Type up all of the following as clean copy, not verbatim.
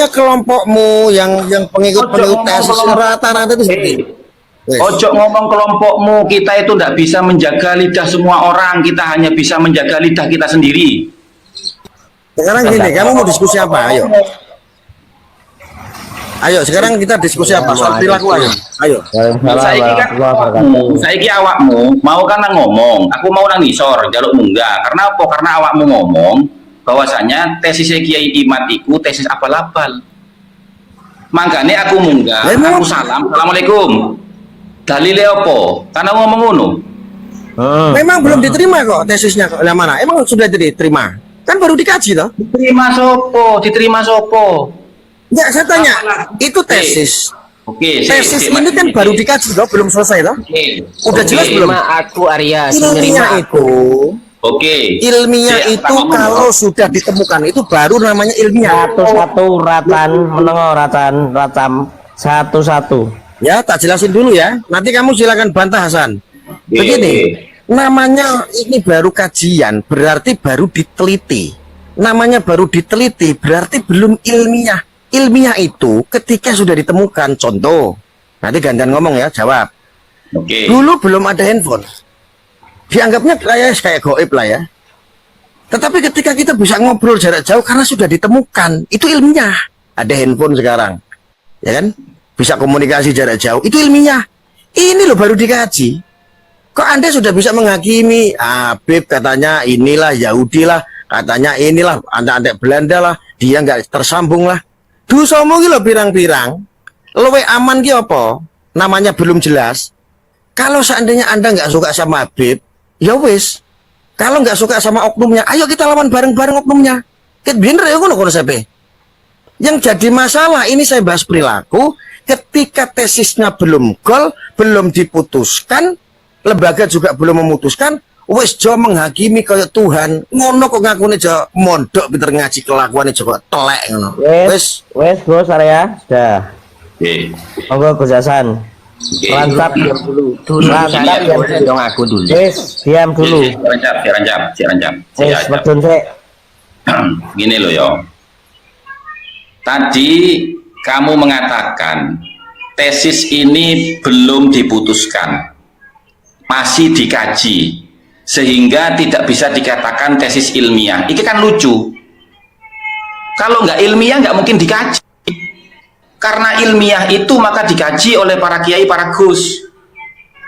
namanya kelompokmu yang pengikut-pengikut tesis rata-rata itu seperti itu. Ojo ngomong kelompokmu, kita itu tidak bisa menjaga lidah semua orang, kita hanya bisa menjaga lidah kita sendiri. Sekarang gini, kamu mau diskusi apa? Ayo sekarang kita diskusi apa? Soal perilaku ayo. Saiki awakmu mau kan ngomong, aku mau nang ngisor, jaluk munggah. Karena apa? Karena awakmu ngomong bahwasanya tesis Kiai Imad iku tesis abal-abal. Makanya aku munggah, aku salam, assalamualaikum. Dalile apa? Karena ngomong ngono. Memang belum diterima kok tesisnya kok. Yang mana? Emang sudah diterima? Kan baru dikaji toh? Diterima sopo? Enggak, saya tanya, itu tesis. Tesis ini kan baru dikaji toh, belum selesai toh? Udah jelas belum? Aku Arya, ilmiah itu. Ilmiah itu kalau sudah ditemukan itu baru namanya ilmiah. Satu-satu ratam satu-satu. Ya, tak jelasin dulu ya. Nanti kamu silakan bantah Hasan. Begini, namanya ini baru kajian, berarti baru diteliti. Namanya baru diteliti, berarti belum ilmiah. Ilmiah itu ketika sudah ditemukan, contoh. Nanti gantian ngomong ya, jawab. Dulu belum ada handphone. Dianggapnya kayak goib lah ya. Tetapi ketika kita bisa ngobrol jarak jauh karena sudah ditemukan, itu ilmiah. Ada handphone sekarang, ya kan? Bisa komunikasi jarak jauh, itu ilmiah. Ini loh baru dikaji. Kok Anda sudah bisa menghakimi? Habib katanya inilah Yahudi lah, katanya inilah anak-anak Belanda lah, dia nggak tersambung lah. Dosamu ki lho pirang-pirang. Luwe aman ki apa? Namanya belum jelas. Kalau seandainya Anda nggak suka sama Habib, ya wis. Kalau nggak suka sama oknumnya, ayo kita lawan bareng-bareng oknumnya. Ket bener ya ngono konsepnya. Yang jadi masalah ini saya bahas perilaku. Ketika tesisnya belum gol, belum diputuskan, lembaga juga belum memutuskan, wis jo menghakimi kayak Tuhan. Ngono kok ngakune jo mondok pinter ngaji kelakuane jo kok telek ngono. Wis Gus Arya, sudah. Monggo Gus Hasan. Rancap diam dulu. Diam aku dulu. Diam dulu. Rancap. Wis medun sik. Gini loh yo. Tadi kamu mengatakan tesis ini belum diputuskan, masih dikaji, sehingga tidak bisa dikatakan tesis ilmiah. Ini kan lucu. Kalau nggak ilmiah nggak mungkin dikaji. Karena ilmiah itu maka dikaji oleh para kiai, para gus.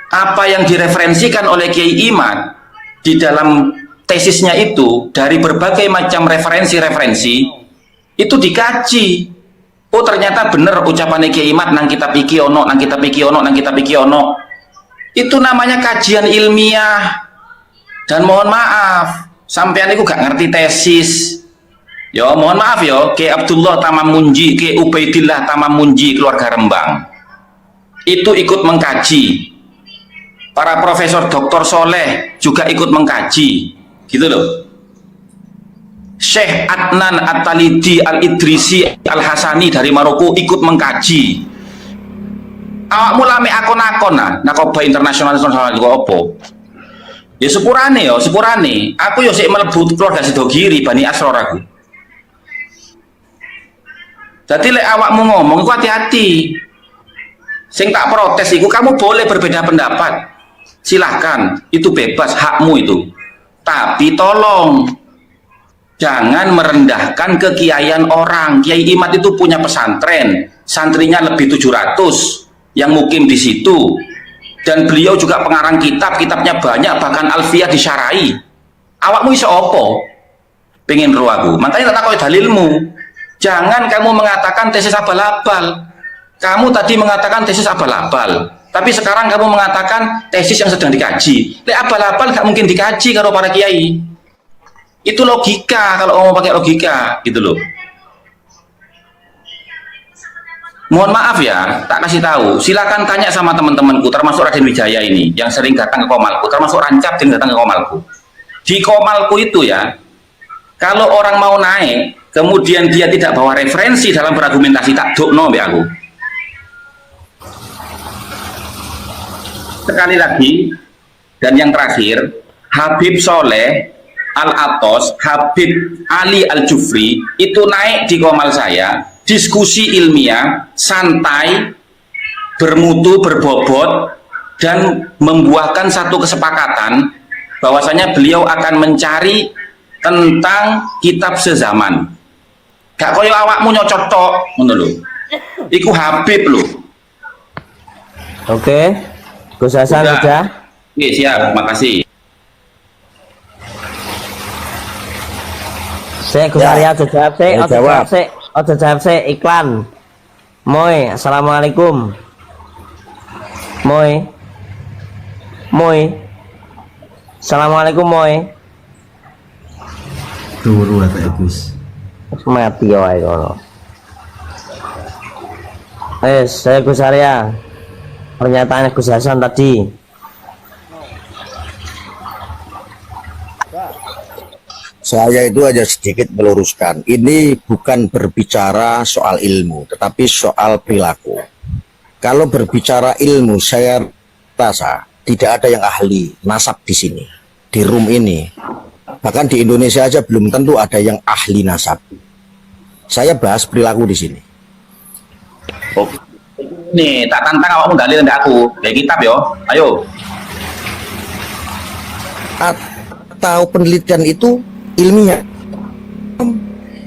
Apa yang direferensikan oleh Kiai Imad di dalam tesisnya itu dari berbagai macam referensi-referensi itu dikaji. Oh ternyata benar ucapannya Kiai Imad nang kitab iki ono, nang kitab iki ono, nang kitab iki ono. Itu namanya kajian ilmiah. Dan mohon maaf, sampean itu gak ngerti tesis. Yo mohon maaf yo, Kiai Abdullah Tamamunji, Kiai Ubaidillah Tamamunji keluarga Rembang. Itu ikut mengkaji. Para profesor Dr. Soleh juga ikut mengkaji. Gitu loh. Syekh Adnan At-Talidi Al-Idrisi Al-Hasani dari Maroko ikut mengkaji. Awakmu lame akon-akon Nakoba Internasional itu apa? Ya sepurane yo, sepurane. Aku yo sik mlebu keluarga Sidogiri Bani Asror aku. Jadi lek awakmu ngomong iku hati-hati. Sing tak protes iku kamu boleh berbeda pendapat. Silahkan, itu bebas, hakmu itu. Tapi tolong jangan merendahkan kekiaian orang. Kiai Imad itu punya pesantren, santrinya lebih 700 yang mukim di situ. Dan beliau juga pengarang kitab, kitabnya banyak, bahkan Alfiyah disyarai. Awakmu iso opo? Pengen roh aku. Makanya tak takoki dalilmu. Jangan kamu mengatakan tesis abal-abal. Kamu tadi mengatakan tesis abal-abal, tapi sekarang kamu mengatakan tesis yang sedang dikaji. Lek abal-abal gak mungkin dikaji karo para kiai. Itu logika, kalau mau pakai logika gitu loh. Mohon maaf ya, tak kasih tahu. Silakan tanya sama teman-temanku, termasuk Raden Wijaya ini yang sering datang ke Komalku, termasuk Rancap yang datang ke Komalku. Di Komalku itu ya, kalau orang mau naik, kemudian dia tidak bawa referensi dalam berargumentasi, tak dokno be aku. Sekali lagi, dan yang terakhir, Habib Soleh Al-Atos, Habib Ali Al-Jufri itu naik di Komal saya diskusi ilmiah, santai, bermutu, berbobot, dan membuahkan satu kesepakatan bahwasanya beliau akan mencari tentang kitab sezaman. Gak koyo awakmu nyocot tok ngono lho. Iku Habib lho. Oke, Gus Hasan udah. Oke, siap, makasih. Gus Arya aja jawab sik, Ayo jawab. aja jawab sik iklan. Moy, assalamualaikum. Moy. Assalamualaikum Moy. Turu apa Gus? Mati wae kono. Saya Gus Arya. Pernyataan Gus Hasan tadi. Saya itu aja sedikit meluruskan. Ini bukan berbicara soal ilmu, tetapi soal perilaku. Kalau berbicara ilmu, saya rasa tidak ada yang ahli nasab di sini, di room ini. Bahkan di Indonesia aja belum tentu ada yang ahli nasab. Saya bahas perilaku di sini. Oh. Nih, tak tantang awakmu dalil ndak aku. Kayak kitab yo. Ayo. Atau penelitian itu ilmiah.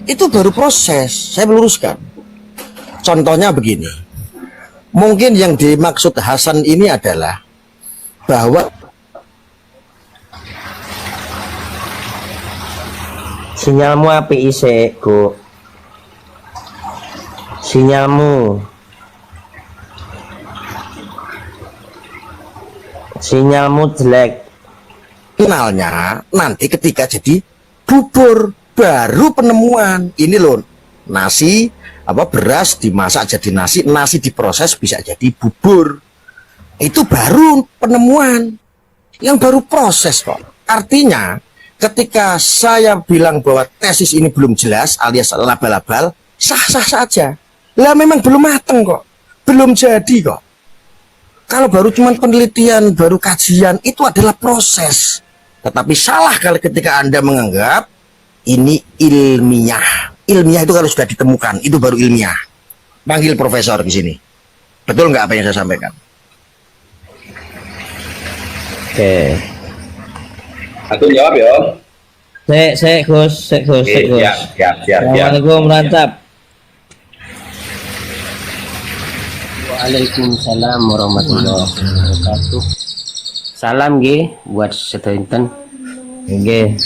Itu baru proses. Saya meluruskan. Contohnya begini. Mungkin yang dimaksud Hasan ini adalah bahwa sinyalmu api isik, Go. Sinyalmu jelek. finalnya nanti ketika jadi bubur baru penemuan ini loh, nasi beras dimasak jadi nasi, nasi diproses bisa jadi bubur. Itu baru penemuan, yang baru proses kok. Artinya ketika saya bilang bahwa tesis ini belum jelas alias labal-labal, sah-sah saja. Lah memang belum mateng kok, belum jadi kok. Kalau baru cuman penelitian, baru kajian, itu adalah proses. Tetapi salah kalau ketika Anda menganggap ini ilmiah. Ilmiah itu kalau sudah ditemukan, itu baru ilmiah. Panggil profesor di sini. Betul nggak apa yang saya sampaikan? Oke. Aku jawab ya. Gus. Siap. Assalamualaikum, mantap. Waalaikumsalam warahmatullahi wabarakatuh. Salam nggih buat sedanten. Nggih.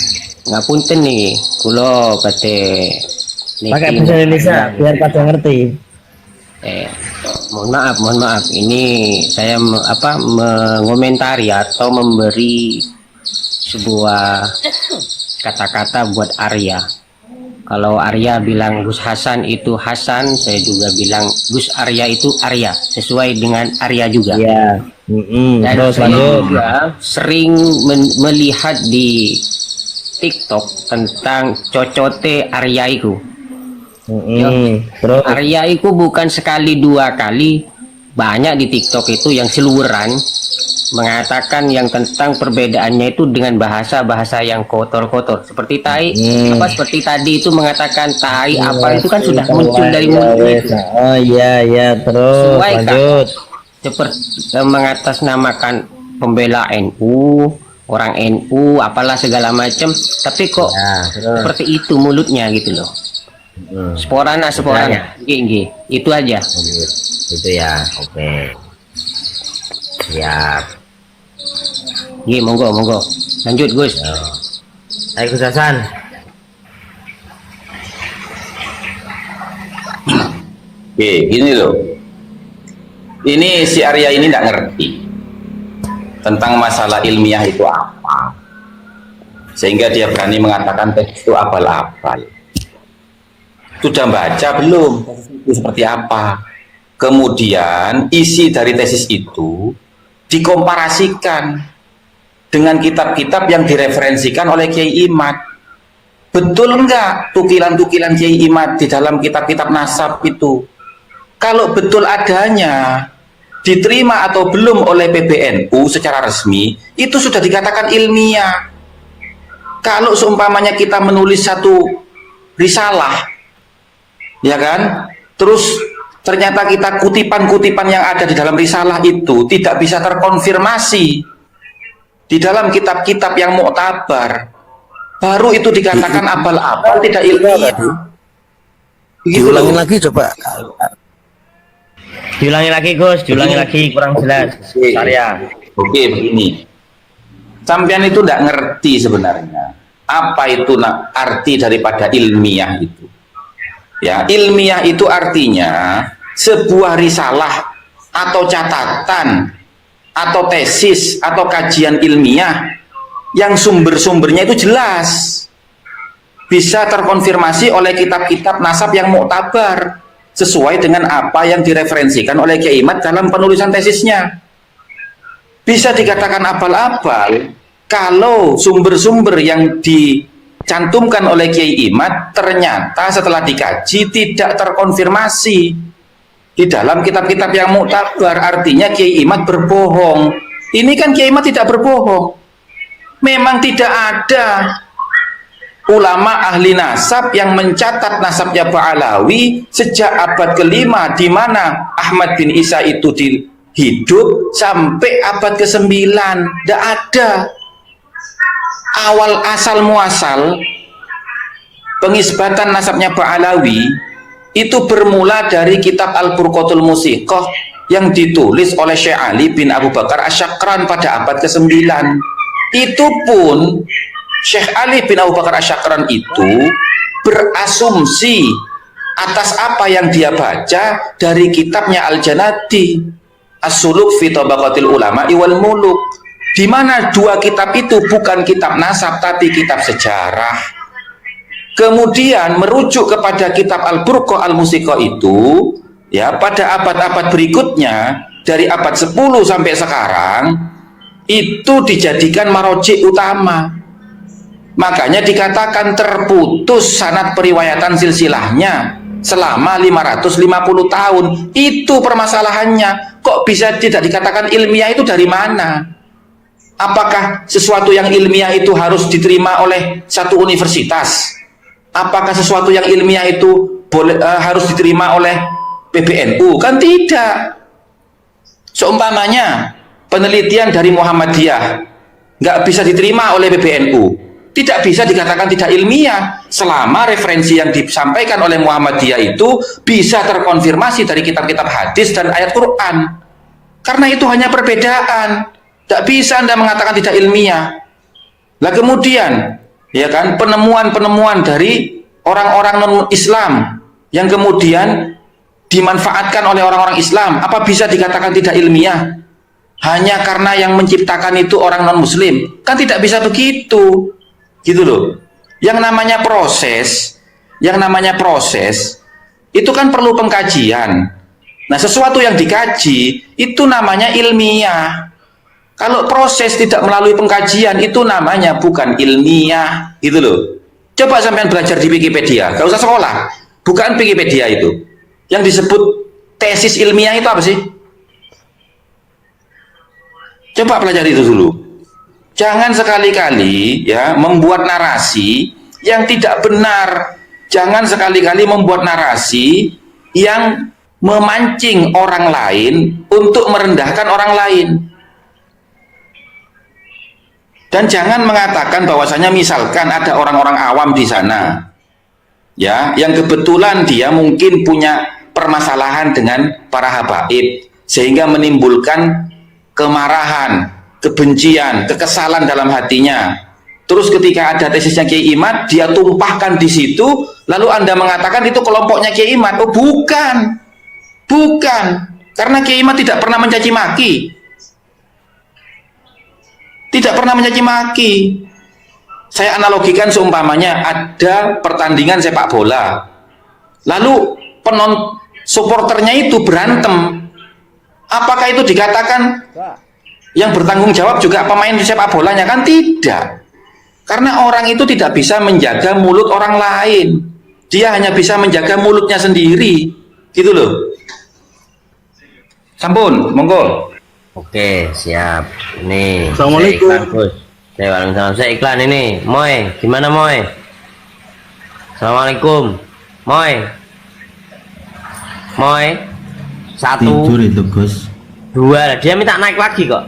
Ngapunten nih, kula kate pakai bahasa Indonesia biar pada ngerti. Mohon maaf. Ini saya mengomentari atau memberi sebuah kata-kata buat Arya. Kalau Arya bilang Gus Hasan itu Hasan, saya juga bilang Gus Arya itu Arya, sesuai dengan Arya juga. Iya. Dan saya juga sering melihat di TikTok tentang cocote Arya itu. Arya itu bukan sekali dua kali, banyak di TikTok itu yang seluruhan mengatakan yang tentang perbedaannya itu dengan bahasa-bahasa yang kotor-kotor seperti tai seperti tadi itu mengatakan tai itu kan sudah muncul dari mulutnya itu. Oh iya terus lanjut seperti mengatasnamakan pembela NU, orang NU apalah segala macam, tapi kok seperti itu mulutnya gitu loh. Sporana gini itu aja itu ya. Oke siap. Iya, monggo. Lanjut, Gus. Ayo, Gus Hasan. Oke, gini loh. Ini si Arya ini nggak ngerti tentang masalah ilmiah itu apa. Sehingga dia berani mengatakan tesis itu abal-abal. Sudah baca belum? Itu seperti apa? Kemudian isi dari tesis itu dikomparasikan dengan kitab-kitab yang direferensikan oleh Kiai Imad. Betul enggak tukilan-tukilan Kiai Imad di dalam kitab-kitab nasab itu? Kalau betul adanya, diterima atau belum oleh PBNU secara resmi, itu sudah dikatakan ilmiah. Kalau seumpamanya kita menulis satu risalah, ya kan, terus ternyata kita kutipan-kutipan yang ada di dalam risalah itu tidak bisa terkonfirmasi di dalam kitab-kitab yang muktabar, baru itu dikatakan abal-abal, tidak ilmiah. Diulangin lagi coba. Diulangi lagi Gus, diulangi lagi, kurang jelas. Saya. Oke, begini. Sampean itu tidak ngerti sebenarnya apa itu arti daripada ilmiah itu. Ya, ilmiah itu artinya sebuah risalah atau catatan atau tesis atau kajian ilmiah yang sumber-sumbernya itu jelas, bisa terkonfirmasi oleh kitab-kitab nasab yang muktabar sesuai dengan apa yang direferensikan oleh Kiai Imad dalam penulisan tesisnya. Bisa dikatakan abal-abal kalau sumber-sumber yang dicantumkan oleh Kiai Imad ternyata setelah dikaji tidak terkonfirmasi di dalam kitab-kitab yang muktabar. Artinya Kiai Imad berbohong. Ini kan Kiai Imad tidak berbohong. Memang tidak ada ulama ahli nasab yang mencatat nasabnya Ba'alawi sejak abad ke-5, di mana Ahmad bin Isa itu hidup sampai abad ke-9. Tidak ada. Awal asal muasal pengisbatan nasabnya Ba'alawi itu bermula dari kitab Al-Burqatul Musiqah yang ditulis oleh Syekh Ali bin Abu Bakar Asy-Syakran pada abad ke-9. Itu pun Syekh Ali bin Abu Bakar Asy-Syakran itu berasumsi atas apa yang dia baca dari kitabnya Al-Janadi As-Suluk fi Tabaqatil Ulama wal Muluk, di mana dua kitab itu bukan kitab nasab tapi kitab sejarah. Kemudian merujuk kepada kitab Al-Burqah Al-Musiqah itu ya pada abad-abad berikutnya dari abad 10 sampai sekarang itu dijadikan marojik utama. Makanya dikatakan terputus sanad periwayatan silsilahnya selama 550 tahun. Itu permasalahannya. Kok bisa tidak dikatakan ilmiah itu dari mana? Apakah sesuatu yang ilmiah itu harus diterima oleh satu universitas? Apakah sesuatu yang ilmiah itu harus diterima oleh PBNU? Kan tidak. Seumpamanya penelitian dari Muhammadiyah nggak bisa diterima oleh PBNU, tidak bisa dikatakan tidak ilmiah selama referensi yang disampaikan oleh Muhammadiyah itu bisa terkonfirmasi dari kitab-kitab hadis dan ayat Quran. Karena itu hanya perbedaan, tidak bisa Anda mengatakan tidak ilmiah. Lah kemudian ya kan penemuan-penemuan dari orang-orang non-Islam yang kemudian dimanfaatkan oleh orang-orang Islam, apa bisa dikatakan tidak ilmiah hanya karena yang menciptakan itu orang non-Muslim? Kan tidak bisa begitu, gitu loh. Yang namanya proses itu kan perlu pengkajian. Nah, sesuatu yang dikaji itu namanya ilmiah. Kalau proses tidak melalui pengkajian itu namanya bukan ilmiah, gitu loh. Coba sampean belajar di Wikipedia, gak usah sekolah, bukan Wikipedia itu. Yang disebut tesis ilmiah itu apa sih? Coba pelajari itu dulu. Jangan sekali-kali ya membuat narasi yang tidak benar. Jangan sekali-kali membuat narasi yang memancing orang lain untuk merendahkan orang lain. Dan jangan mengatakan bahwasanya misalkan ada orang-orang awam di sana ya yang kebetulan dia mungkin punya permasalahan dengan para habaib sehingga menimbulkan kemarahan, kebencian, kekesalan dalam hatinya. Terus ketika ada tesisnya Kiai Imad, dia tumpahkan di situ, lalu Anda mengatakan itu kelompoknya Kiai Imad. Oh, bukan. Bukan. Karena Kiai Imad tidak pernah mencaci maki. Tidak pernah mencaci maki. Saya analogikan seumpamanya ada pertandingan sepak bola. Lalu supporternya itu berantem. Apakah itu dikatakan yang bertanggung jawab juga pemain sepak bolanya? Kan tidak. Karena orang itu tidak bisa menjaga mulut orang lain. Dia hanya bisa menjaga mulutnya sendiri. Gitu loh. Sampun, monggo. Oke, siap. Nih. Assalamualaikum. Saya iklan ini. Moy, gimana Moy? Assalamualaikum. Moy. Moy. 1, Tidur itu Gus. 2, dia minta naik lagi kok.